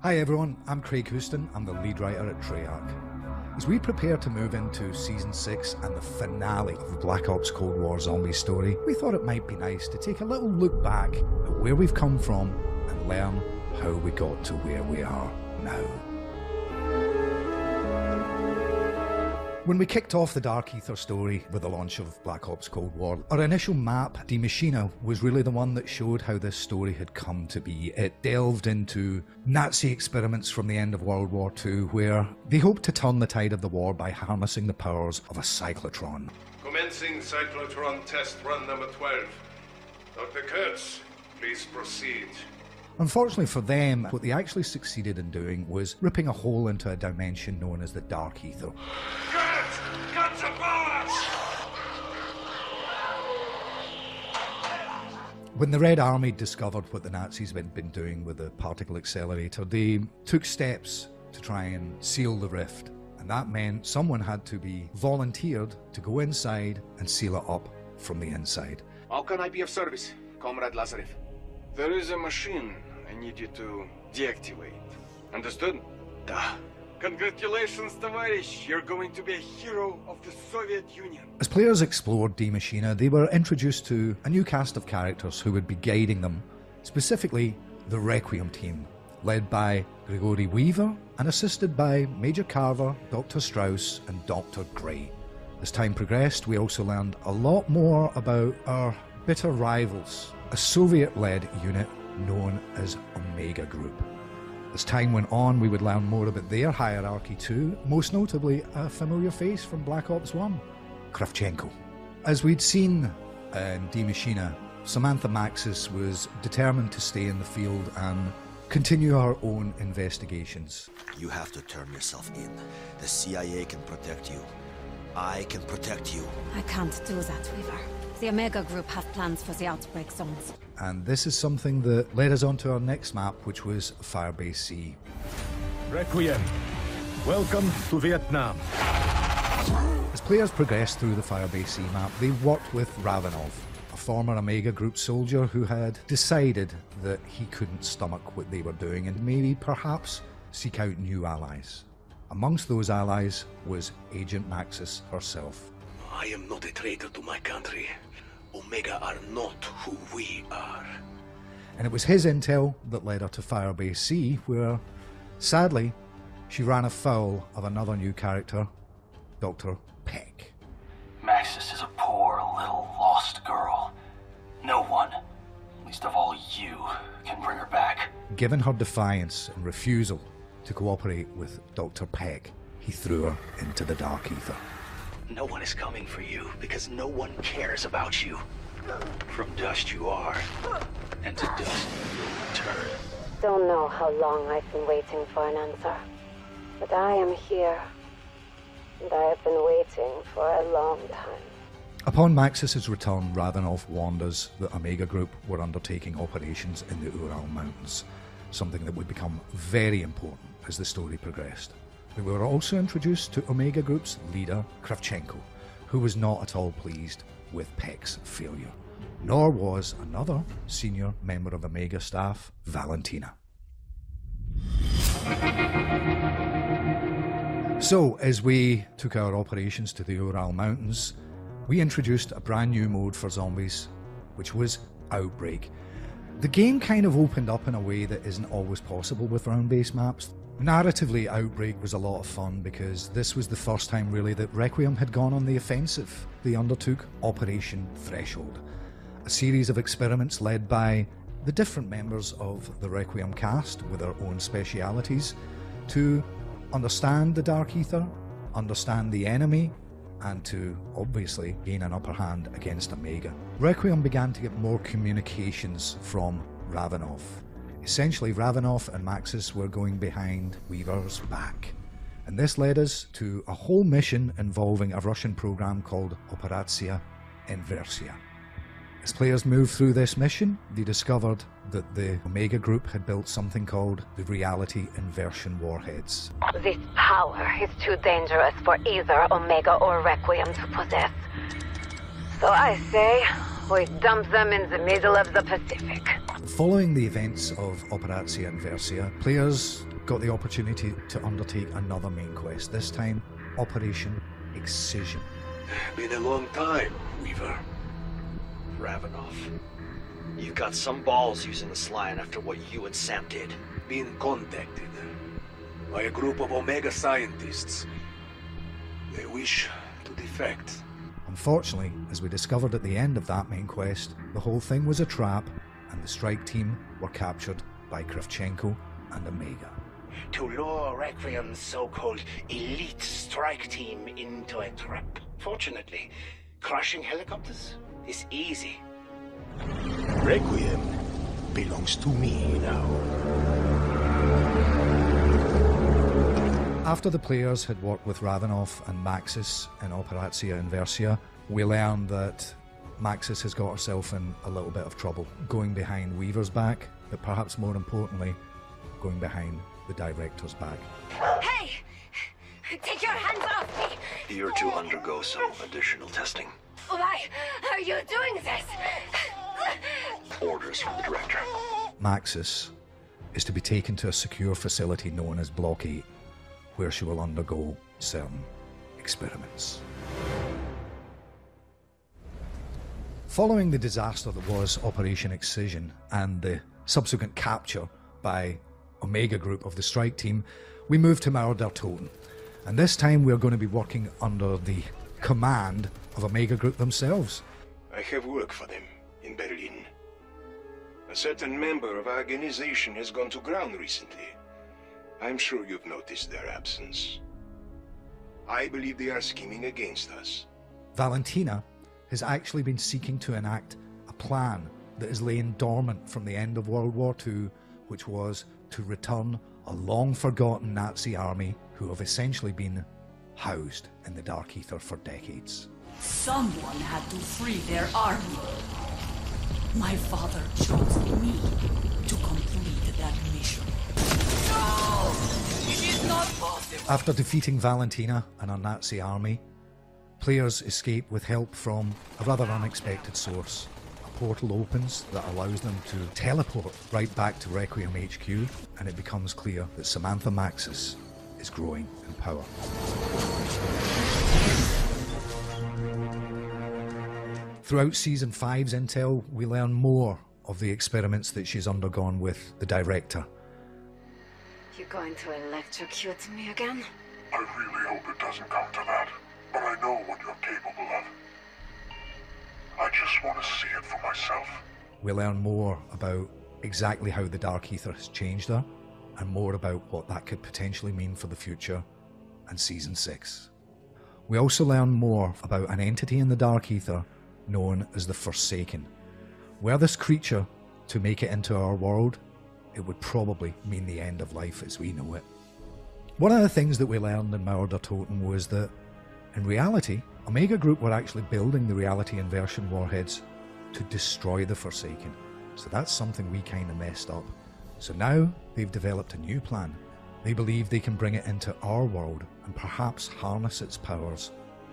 Hi everyone, I'm Craig Houston, I'm the lead writer at Treyarch. As we prepare to move into Season 6 and the finale of the Black Ops Cold War zombie story, we thought it might be nice to take a little look back at where we've come from and learn how we got to where we are now. When we kicked off the Dark Ether story with the launch of Black Ops Cold War, our initial map, Pt2, was really the one that showed how this story had come to be. It delved into Nazi experiments from the end of World War II, where they hoped to turn the tide of the war by harnessing the powers of a cyclotron. Commencing cyclotron test run number 12. Dr. Kurtz, please proceed. Unfortunately for them, what they actually succeeded in doing was ripping a hole into a dimension known as the Dark Ether. Cut the bullets! When the Red Army discovered what the Nazis had been doing with the particle accelerator, they took steps to try and seal the rift. And that meant someone had to be volunteered to go inside and seal it up from the inside. How can I be of service, Comrade Lazarev? There is a machine I need you to deactivate. Understood? Da. Congratulations, товарищ! You're going to be a hero of the Soviet Union. As players explored Die Maschine, they were introduced to a new cast of characters who would be guiding them, specifically the Requiem team, led by Gregory Weaver and assisted by Major Carver, Dr. Strauss and Dr. Gray. As time progressed, we also learned a lot more about our bitter rivals, a Soviet-led unit known as Omega Group. As time went on, we would learn more about their hierarchy too, most notably a familiar face from Black Ops 1, Kravchenko. As we'd seen in Die Maschine, Samantha Maxis was determined to stay in the field and continue her own investigations. You have to turn yourself in. The CIA can protect you. I can protect you. I can't do that, Weaver. The Omega Group have plans for the Outbreak zones. And this is something that led us on to our next map, which was Firebase C. Requiem, welcome to Vietnam. As players progressed through the Firebase C map, they worked with Ravenov, a former Omega Group soldier who had decided that he couldn't stomach what they were doing and maybe perhaps seek out new allies. Amongst those allies was Agent Maxis herself. I am not a traitor to my country. Omega are not who we are. And it was his intel that led her to Firebase C, where, sadly, she ran afoul of another new character, Dr. Peck. Maxis is a poor, little, lost girl. No one, least of all you, can bring her back. Given her defiance and refusal to cooperate with Dr. Peck, he threw her into the Dark Ether. No one is coming for you because no one cares about you. From dust you are, and to dust you will return. Don't know how long I've been waiting for an answer, but I am here, and I have been waiting for a long time. Upon Maxis' return, Ravenov warned us that Omega Group were undertaking operations in the Ural Mountains, something that would become very important as the story progressed. We were also introduced to Omega Group's leader, Kravchenko, who was not at all pleased with Peck's failure. Nor was another senior member of Omega staff, Valentina. So, as we took our operations to the Ural Mountains, we introduced a brand new mode for zombies, which was Outbreak. The game kind of opened up in a way that isn't always possible with round-based maps. Narratively, Outbreak was a lot of fun because this was the first time really that Requiem had gone on the offensive. They undertook Operation Threshold, a series of experiments led by the different members of the Requiem cast with their own specialities to understand the Dark Ether, understand the enemy, and to obviously gain an upper hand against Omega. Requiem began to get more communications from Ravenov. Essentially, Ravenov and Maxis were going behind Weaver's back. And this led us to a whole mission involving a Russian program called Operacja Inversia. As players moved through this mission, they discovered that the Omega Group had built something called the Reality Inversion Warheads. This power is too dangerous for either Omega or Requiem to possess. So I say, we dump them in the middle of the Pacific. Following the events of Operacja Inversia, players got the opportunity to undertake another main quest, this time Operation Excision. Been a long time, Weaver. Ravenoff. You've got some balls using the Slion after what you and Sam did. Been contacted by a group of Omega scientists. They wish to defect. Unfortunately, as we discovered at the end of that main quest, the whole thing was a trap, and the strike team were captured by Kravchenko and Omega. To lure Requiem's so-called elite strike team into a trap. Fortunately, crushing helicopters is easy. Requiem belongs to me now. After the players had worked with Ravenoff and Maxis in Operatia Inversia, we learned that Maxis has got herself in a little bit of trouble, going behind Weaver's back, but perhaps more importantly, going behind the Director's back. Hey! Take your hands off me! You're to undergo some additional testing. Why are you doing this? Orders from the Director. Maxis is to be taken to a secure facility known as Block 8, where she will undergo certain experiments. Following the disaster that was Operation Excision and the subsequent capture by Omega Group of the strike team, we moved to Mauer der Toten. And this time we're going to be working under the command of Omega Group themselves. I have work for them in Berlin. A certain member of our organization has gone to ground recently. I'm sure you've noticed their absence. I believe they are scheming against us. Valentina has actually been seeking to enact a plan that is laying dormant from the end of World War II, which was to return a long-forgotten Nazi army who have essentially been housed in the Dark Ether for decades. Someone had to free their army. My father chose me to complete that mission. No! It is not possible! After defeating Valentina and her Nazi army, players escape with help from a rather unexpected source. A portal opens that allows them to teleport right back to Requiem HQ, and it becomes clear that Samantha Maxis is growing in power. Throughout Season 5's intel, we learn more of the experiments that she's undergone with the Director. You going to electrocute me again? I really hope it doesn't come to that, but I know what you're capable of. I just want to see it for myself. We learn more about exactly how the Dark Ether has changed her, and more about what that could potentially mean for the future and Season 6. We also learn more about an entity in the Dark Ether known as the Forsaken. Were this creature to make it into our world, it would probably mean the end of life as we know it. One of the things that we learned in Mauer der Toten was that, in reality, Omega Group were actually building the reality inversion warheads to destroy the Forsaken. So that's something we kind of messed up. So now they've developed a new plan. They believe they can bring it into our world and perhaps harness its powers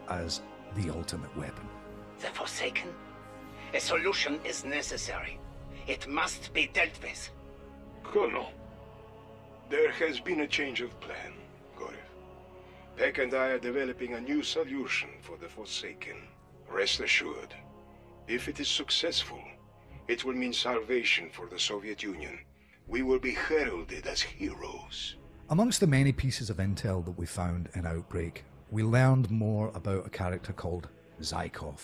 as the ultimate weapon. The Forsaken. A solution is necessary. It must be dealt with. Colonel, there has been a change of plan, Gorif. Peck and I are developing a new solution for the Forsaken. Rest assured, if it is successful, it will mean salvation for the Soviet Union. We will be heralded as heroes. Amongst the many pieces of intel that we found in Outbreak, we learned more about a character called Zykov,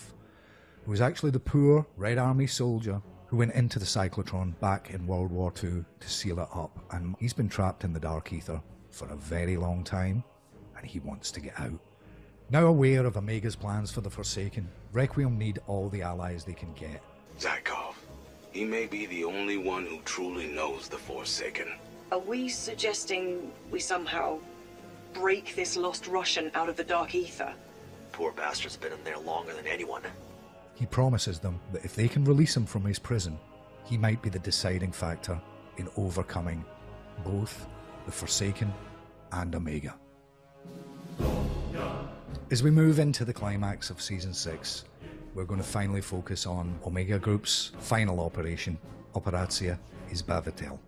who was actually the poor Red Army soldier who went into the cyclotron back in World War II to seal it up, and he's been trapped in the Dark Ether for a very long time, and he wants to get out. Now aware of Omega's plans for the Forsaken, Requiem need all the allies they can get. Zykov. He may be the only one who truly knows the Forsaken. Are we suggesting we somehow break this lost Russian out of the Dark Ether? Poor bastard's been in there longer than anyone. He promises them that if they can release him from his prison, he might be the deciding factor in overcoming both the Forsaken and Omega. As we move into the climax of Season 6, we're going to finally focus on Omega Group's final operation, Operatia Izbavitelj.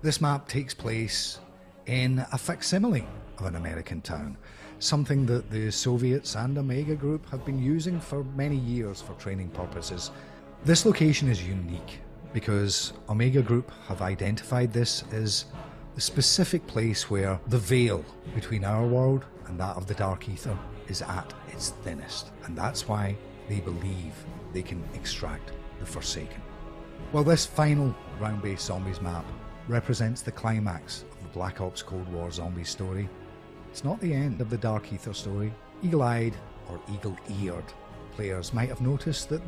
This map takes place in a facsimile of an American town, something that the Soviets and Omega Group have been using for many years for training purposes. This location is unique because Omega Group have identified this as the specific place where the veil between our world and that of the Dark Ether is at its thinnest, and that's why they believe they can extract the Forsaken. Well, this final ground-based zombies map represents the climax of the Black Ops Cold War zombie story. It's not the end of the Dark Ether story. Eagle-eyed or eagle-eared players might have noticed that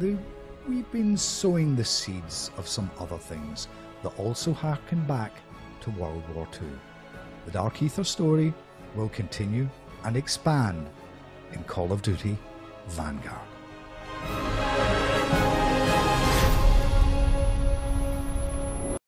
we've been sowing the seeds of some other things that also harken back to World War II. The Dark Ether story will continue and expand in Call of Duty Vanguard.